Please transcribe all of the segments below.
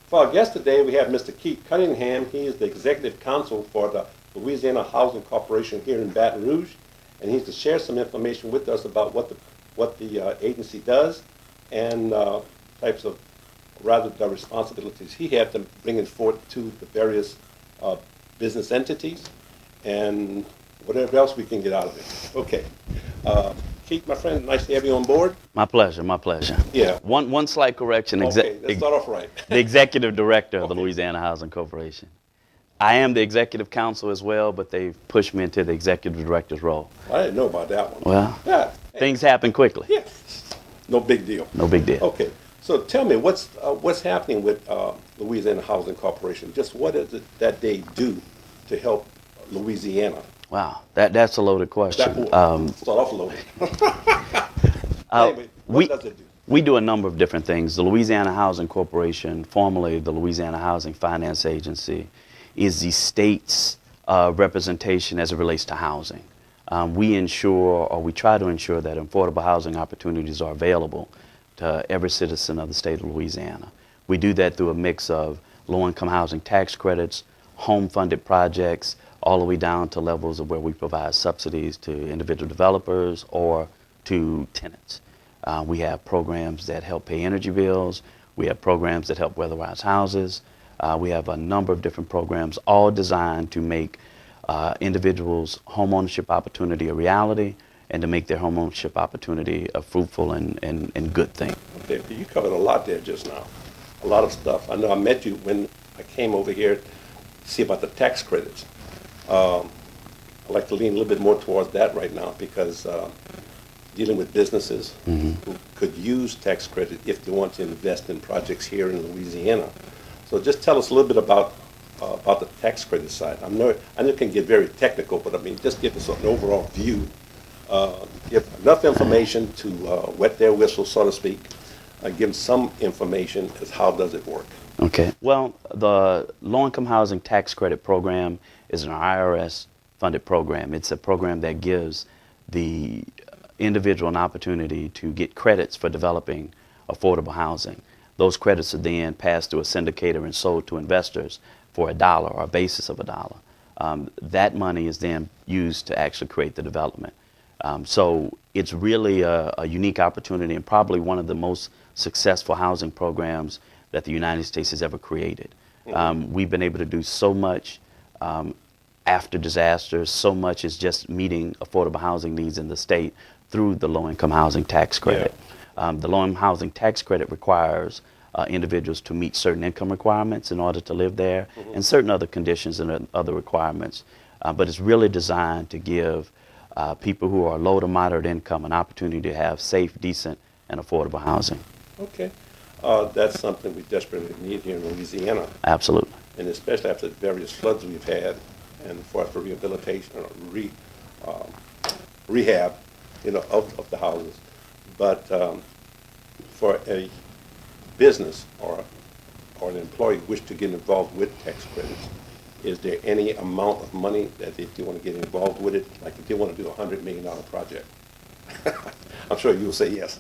For our guest today, we have Mr. Keith Cunningham. He is the Executive Counsel for the Louisiana Housing Corporation here in Baton Rouge, and he's to share some information with us about what the agency does and types of, rather, the responsibilities he had to bring it forth to the various business entities and whatever else we can get out of it. Okay. Keith, my friend, nice to have you on board. My pleasure, my pleasure. Yeah. One slight correction. Okay, let's start off right. The executive director of the Okay. Louisiana Housing Corporation. I am the executive counsel as well, but they've pushed me into the executive director's role. I didn't know about that one. Well, yeah. things happen quickly. Yeah. No big deal. No big deal. Okay. So tell me, what's happening with Louisiana Housing Corporation? Just what is it that they do to help Louisiana? Wow, that's a loaded question. Start off loaded. Anyway, what does it do? We do a number of different things. The Louisiana Housing Corporation, formerly the Louisiana Housing Finance Agency, is the state's representation as it relates to housing. We ensure, or we try to ensure, that affordable housing opportunities are available to every citizen of the state of Louisiana. We do that through a mix of low-income housing tax credits, home-funded projects, all the way down to levels of where we provide subsidies to individual developers or to tenants. We have programs that help pay energy bills. We have programs that help weatherize houses. We have a number of different programs, all designed to make individuals' home ownership opportunity a reality and to make their home ownership opportunity a fruitful and good thing. Okay, you covered a lot there just now, a lot of stuff. I know I met you when I came over here to see about the tax credits. I'd like to lean a little bit more towards that right now because dealing with businesses who could use tax credit if they want to invest in projects here in Louisiana. So just tell us a little bit about the tax credit side. I know it can get very technical, but I mean, just give us an overall view. Give enough information to wet their whistle, so to speak. Give them some information as how does it work. Okay. Well, the low-income housing tax credit program is an IRS-funded program. It's a program that gives the individual an opportunity to get credits for developing affordable housing. Those credits are then passed through a syndicator and sold to investors for $1 or a basis of $1. That money is then used to actually create the development. So it's really a unique opportunity and probably one of the most successful housing programs that the United States has ever created. We've been able to do so much after disasters. So much is just meeting affordable housing needs in the state through the low-income housing tax credit. Yeah. The low-income housing tax credit requires individuals to meet certain income requirements in order to live there and certain other conditions and other requirements. But it's really designed to give people who are low to moderate income an opportunity to have safe, decent, and affordable housing. Okay. That's something we desperately need here in Louisiana. Absolutely. And especially after the various floods we've had and for rehabilitation or rehab, of the houses. But for a business or an employee wish to get involved with tax credits, is there any amount of money that if you want to get involved with it, like if you want to do a $100 million project? I'm sure you'll say yes.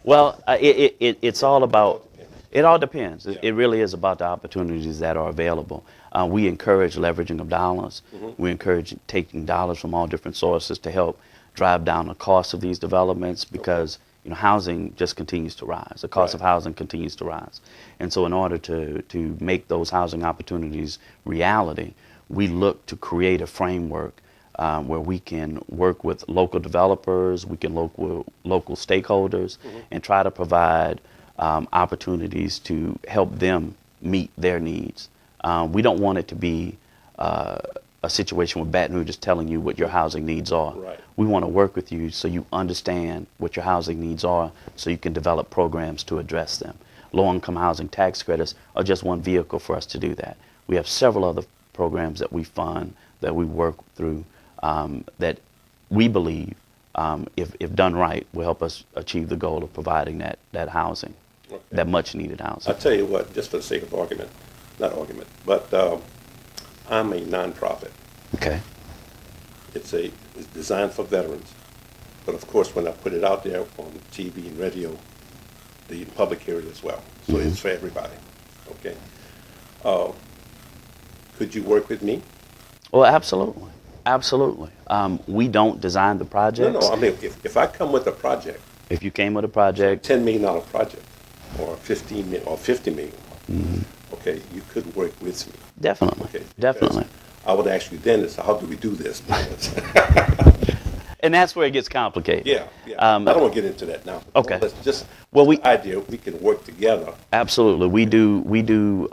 Well, it's all about, it all depends. Yeah. It really is about the opportunities that are available. We encourage leveraging of dollars. We encourage taking dollars from all different sources to help drive down the cost of these developments because housing just continues to rise. The cost of housing continues to rise. And so in order to make those housing opportunities reality, we look to create a framework where we can work with local developers, we can work with local stakeholders, and try to provide opportunities to help them meet their needs. We don't want it to be a situation where Baton Rouge is telling you what your housing needs are. Right. We want to work with you so you understand what your housing needs are so you can develop programs to address them. Low-income housing tax credits are just one vehicle for us to do that. We have several other programs that we fund, that we work through, that we believe, if done right, will help us achieve the goal of providing that housing, that much-needed housing. I'll tell you what, just for the sake of argument, not argument, but I'm a nonprofit. Okay. It's designed for veterans. But of course, when I put it out there on TV and radio, the public hear it as well. So it's for everybody. Okay. Uh, could you work with me? Well, absolutely. Absolutely. We don't design the No, projects. no. I mean, if I come with a project, If you came with a project, $10 million project, or 15 million, or 50 million, okay, you could work with me. definitely. Okay. Definitely. I would ask you then, is how do we do this? And that's where it gets complicated. Yeah, yeah. I don't want to get into that now. Okay. Let's just, Well, the idea we can work together. absolutely. We do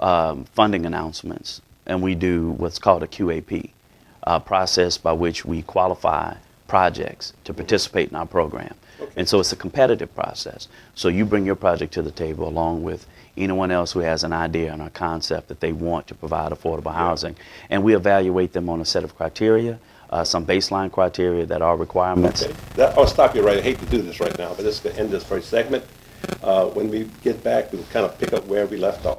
funding announcements, and we do what's called a QAP, process by which we qualify projects to participate in our program. Okay. And so it's a competitive process. So you bring your project to the table along with anyone else who has an idea and a concept that they want to provide affordable housing. And we evaluate them on a set of criteria, some baseline criteria that are requirements. Okay. I'll stop you right. I hate to do this right now, but this is going to end this first segment. When we get back, we'll kind of pick up where we left off.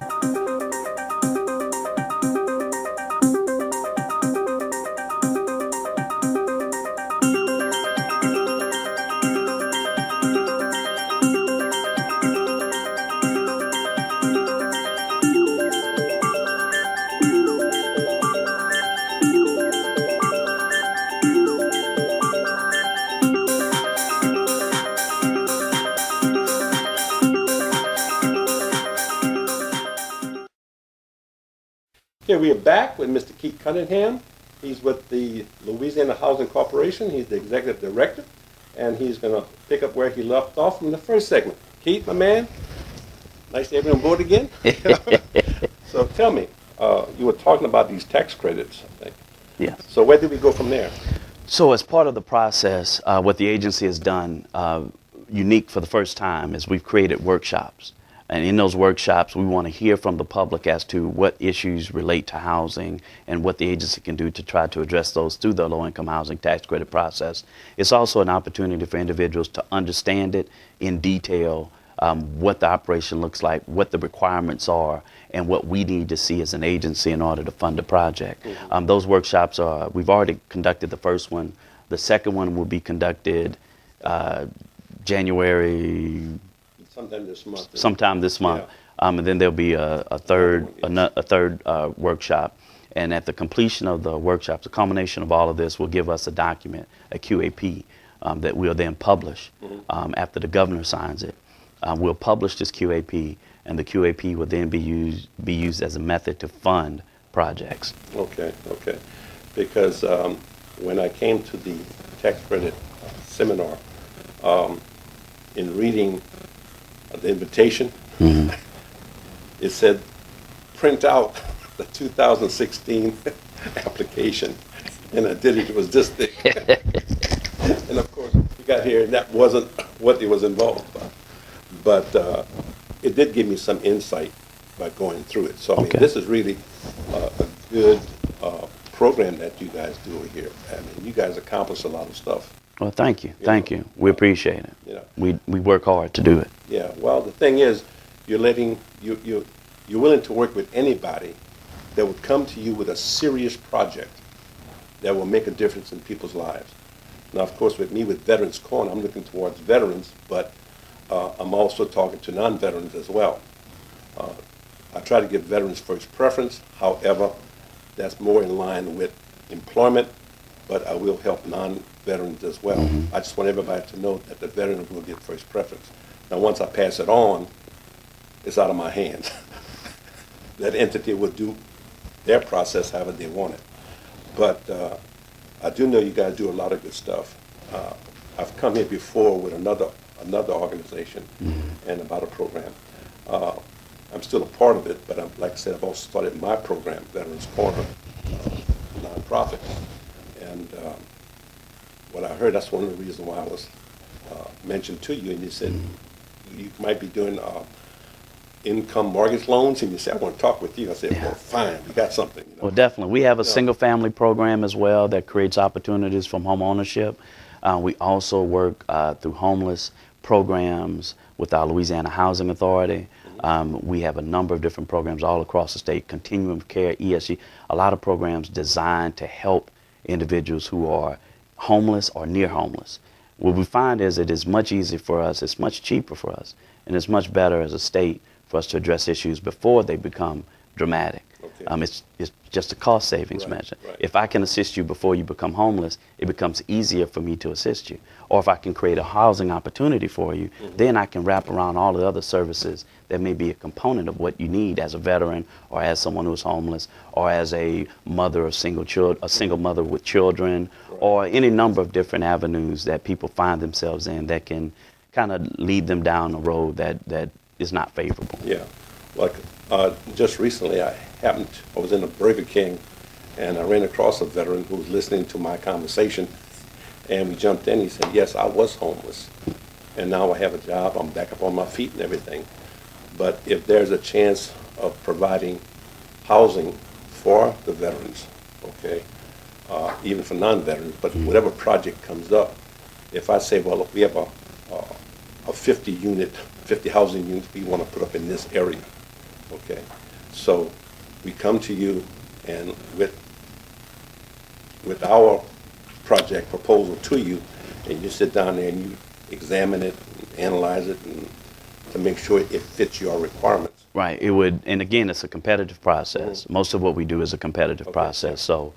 Okay, we are back with Mr. Keith Cunningham. He's with the Louisiana Housing Corporation. He's the executive director, and he's going to pick up where he left off from the first segment. Keith, my man, nice to have you on board again. So tell me, you were talking about these tax credits, I think. Yeah. So where did we go from there? So as part of the process, what the agency has done, unique for the first time, is we've created workshops. And in those workshops, we want to hear from the public as to what issues relate to housing and what the agency can do to try to address those through the low-income housing tax credit process. It's also an opportunity for individuals to understand it in detail, what the operation looks like, what the requirements are, and what we need to see as an agency in order to fund the project. Mm-hmm. Those workshops we've already conducted the first one. The second one will be conducted January. Sometime this month. Yeah. And then there'll be a third workshop. And at the completion of the workshops, the culmination of all of this will give us a document, a QAP, that we'll then publish after the governor signs it. We'll publish this QAP, and the QAP will then be used as a method to fund projects. Okay, okay. Because when I came to the tax credit seminar, in reading the invitation, it said, print out the 2016 application. And I did it, it was this thick. And of course, we got here, and that wasn't what it was involved by. But it did give me some insight by going through it. So, I mean, Okay. this is really a good program that you guys do here. I mean, you guys accomplish a lot of stuff. Well, thank you. Thank you. We appreciate it. Yeah. We work hard to do it. Yeah, well, the thing is, you're willing to work with anybody that would come to you with a serious project that will make a difference in people's lives. Now, of course, with me, with Veterans Corner, I'm looking towards veterans, but I'm also talking to non-veterans as well. I try to give veterans first preference. However, that's more in line with employment, but I will help non-veterans as well. I just want everybody to know that the veteran will get first preference. Now, once I pass it on, it's out of my hands. That entity will do their process however they want it. But I do know you guys do a lot of good stuff. I've come here before with another organization and about a program. I'm still a part of it, but like I said, I've also started my program, Veterans Corner, nonprofit. And what I heard, that's one of the reasons why I was mentioned to you, and you said you might be doing income mortgage loans, and you said, I want to talk with you. I said, well, fine, we got something. You know? Well, definitely. We have a single-family program as well that creates opportunities from home ownership. We also work through homeless programs with our Louisiana Housing Authority. We have a number of different programs all across the state, continuum of care, ESG, a lot of programs designed to help individuals who are homeless or near homeless. What we find is it is much easier for us, it's much cheaper for us, and it's much better as a state for us to address issues before they become dramatic. Okay. It's just a cost savings Right, measure. right. If I can assist you before you become homeless, it becomes easier for me to assist you. Or if I can create a housing opportunity for you, then I can wrap around all the other services that may be a component of what you need as a veteran, or as someone who's homeless, or as a mother of a single mother with children, Right. or any number of different avenues that people find themselves in that can kind of lead them down a road that is not favorable. Yeah, like just recently, I was in a Burger King, and I ran across a veteran who was listening to my conversation, and we jumped in. He said, "Yes, I was homeless, and now I have a job. I'm back up on my feet and everything. But if there's a chance of providing housing for the veterans, okay, even for non-veterans, but whatever project comes up, if I say, well, we have a 50 housing units we want to put up in this area, okay? So we come to you, and with our project proposal to you, and you sit down there and you examine it, and analyze it, and to make sure it fits your requirements." Right. It would, and again, it's a competitive process. Most of what we do is a competitive process. So,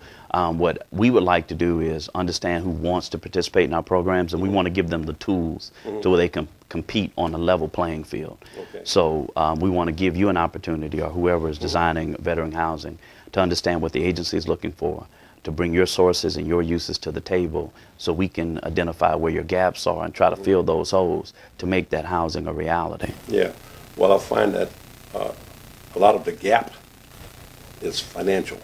what we would like to do is understand who wants to participate in our programs, and we want to give them the tools to where they can compete on a level playing field. Okay. So, we want to give you an opportunity, or whoever is designing veteran housing, to understand what the agency is looking for, to bring your sources and your uses to the table, so we can identify where your gaps are and try to fill those holes to make that housing a reality. Yeah, well, I find that a lot of the gap is financial.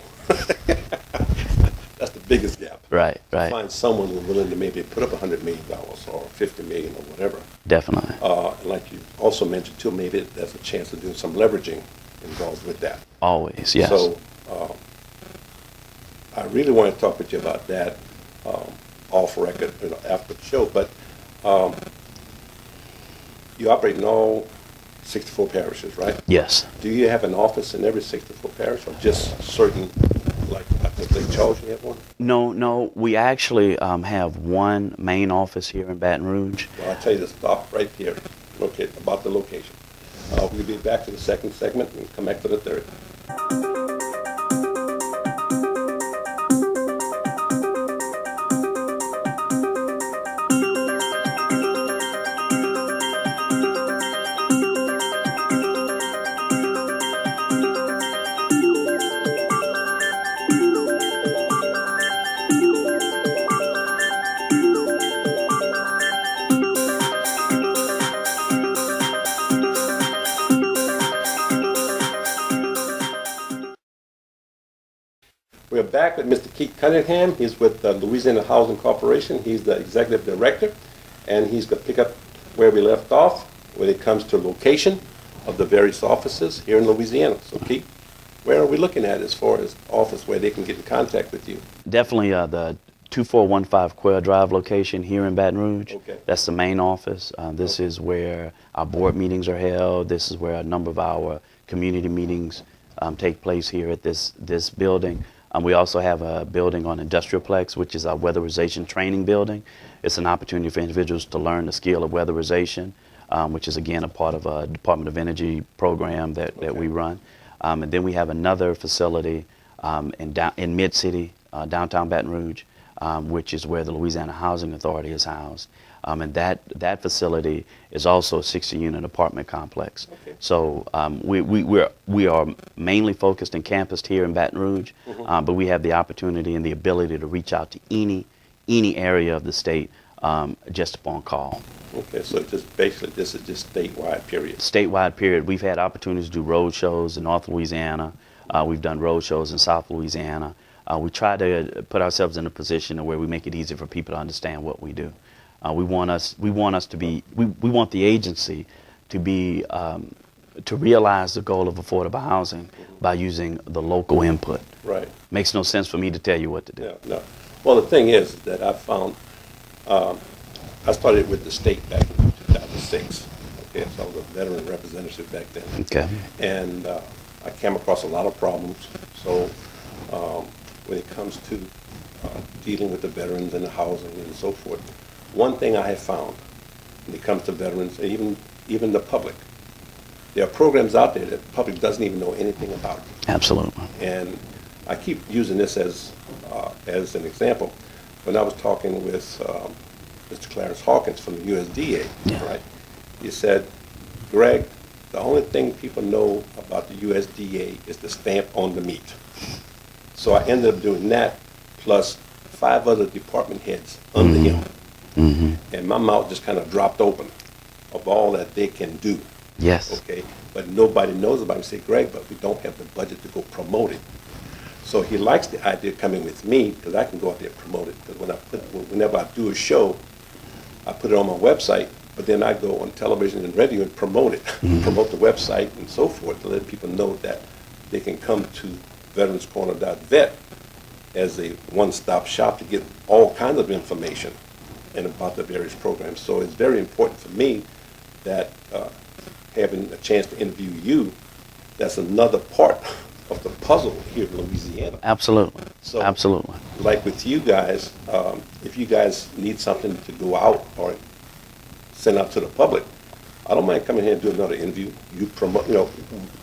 That's the biggest gap. Right, right. Find someone who's willing to maybe put up $100 million or $50 million or whatever. Definitely. And like you also mentioned too, maybe there's a chance of doing some leveraging involved with that. Always, yes. So I really want to talk with you about that off record, after the show. But you operate in all 64 parishes, right? Yes. Do you have an office in every 64 parish, or just certain, like Lake Charles, you have one? No. We actually have one main office here in Baton Rouge. Well, I'll tell you to stop right here, okay, about the location. We'll be back to the second segment and come back to the third. We're back with Mr. Keith Cunningham. He's with the Louisiana Housing Corporation. He's the executive director, and he's going to pick up where we left off when it comes to location of the various offices here in Louisiana. So, Keith, where are we looking at as far as office where they can get in contact with you? Definitely the 2415 Quail Drive location here in Baton Rouge. Okay. That's the main office. This is where our board meetings are held. This is where a number of our community meetings take place here at this building. We also have a building on Industrialplex, which is our weatherization training building. It's an opportunity for individuals to learn the skill of weatherization, which is again a part of a Department of Energy program that we run. And then we have another facility in Mid-City, downtown Baton Rouge, which is where the Louisiana Housing Authority is housed. And that facility is also a 60-unit apartment complex. Okay. So we are mainly focused and campused here in Baton Rouge, but we have the opportunity and the ability to reach out to any area of the state just upon call. Okay, so just basically this is just statewide, period. Statewide, period. We've had opportunities to do road shows in North Louisiana. We've done road shows in South Louisiana. We try to put ourselves in a position where we make it easy for people to understand what we do. We want the agency to be to realize the goal of affordable housing by using the local input. Right. Makes no sense for me to tell you what to do. Yeah, no. Well, the thing is that I found, I started with the state back in 2006. Okay, so I was a veteran representative back then. Okay. And I came across a lot of problems. So when it comes to dealing with the veterans and the housing and so forth, one thing I have found when it comes to veterans, even the public, there are programs out there that the public doesn't even know anything about. Absolutely. And I keep using this as an example. When I was talking with Mr. Clarence Hawkins from the USDA, Yeah. right? He said, Greg, the only thing people know about the USDA is the stamp on the meat. So I ended up doing that plus 5 other department heads under him. And my mouth just kind of dropped open of all that they can do. Yes. Okay, but nobody knows about it. Say, Greg, but we don't have the budget to go promote it. So he likes the idea of coming with me because I can go out there and promote it. Because whenever I do a show, I put it on my website, but then I go on television and radio and promote it, promote the website and so forth to let people know that they can come to veteranscorner.vet as a one-stop shop to get all kinds of information and about the various programs. So it's very important for me that having a chance to interview you, that's another part of the puzzle here in Louisiana. Absolutely. So, Absolutely. like with you guys, if you guys need something to go out or send out to the public, I don't mind coming here and do another interview. You promote,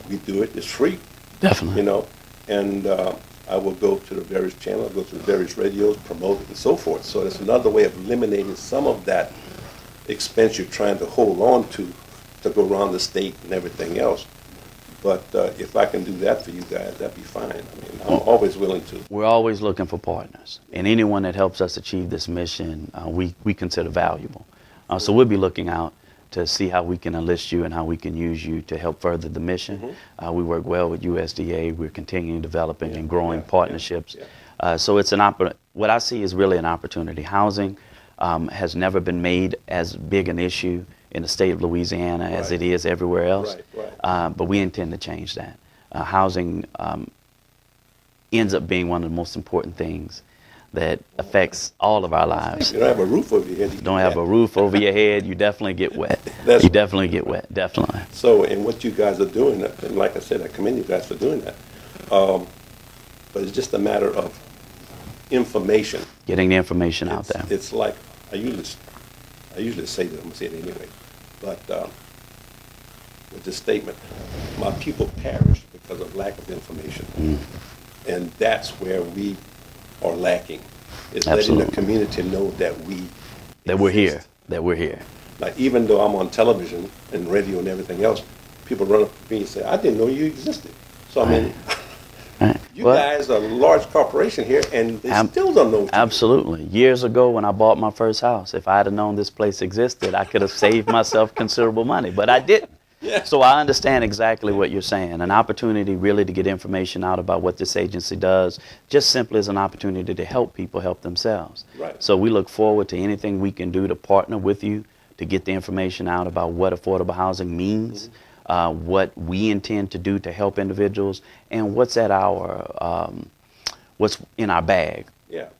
we do it. It's free, Definitely. and I will go to the various channels, go to the various radios, promote it, and so forth. So it's another way of eliminating some of that expense you're trying to hold on to go around the state and everything else. But if I can do that for you guys, that'd be fine. I mean, I'm always willing to. We're always looking for partners, and anyone that helps us achieve this mission, we consider valuable. So we'll be looking out to see how we can enlist you and how we can use you to help further the mission. We work well with USDA. We're continuing developing and growing partnerships. So it's what I see is really an opportunity. Housing has never been made as big an issue in the state of Louisiana as it is everywhere else. But we intend to change that. Housing ends up being one of the most important things that affects all of our lives. You don't have a roof over your head. You don't have a roof over your head, you definitely get wet. You definitely get wet, definitely. So, and what you guys are doing, and like I said, I commend you guys for doing that. But it's just a matter of information. Getting the information out there. It's like, I usually say that, I'm going to say it anyway, but with this statement, my people perish because of lack of information. And that's where we are lacking, is letting the community know that we're here, that we're here. Like, even though I'm on television and radio and everything else, people run up to me and say, I didn't know you existed. So, I mean, you guys are a large corporation here, and they still don't know what you do. Absolutely. Years ago when I bought my first house, if I had known this place existed, I could have saved myself considerable money, but I didn't. So I understand exactly what you're saying. An opportunity really to get information out about what this agency does, just simply as an opportunity to help people help themselves. So we look forward to anything we can do to partner with you to get the information out about what affordable housing means, what we intend to do to help individuals, and what's at what's in our bag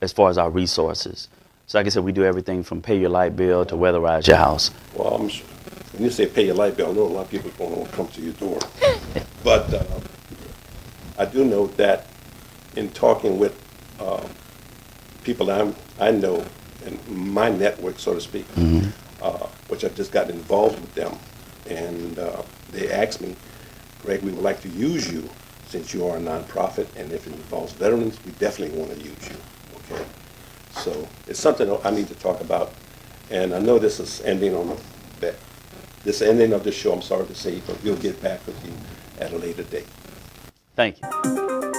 as far as our resources. So like I said, we do everything from pay your light bill to weatherize your house. Well, I'm sure. When you say pay your light bill, I know a lot of people don't want to come to your door. But I do know that in talking with people I know in my network, so to speak, which I've just gotten involved with them, and they asked me, Greg, we would like to use you since you are a nonprofit, and if it involves veterans, we definitely want to use you. Okay, so it's something I need to talk about, and I know this is ending on that. This ending of the show, I'm sorry to say, but we'll get back with you at a later date. Thank you.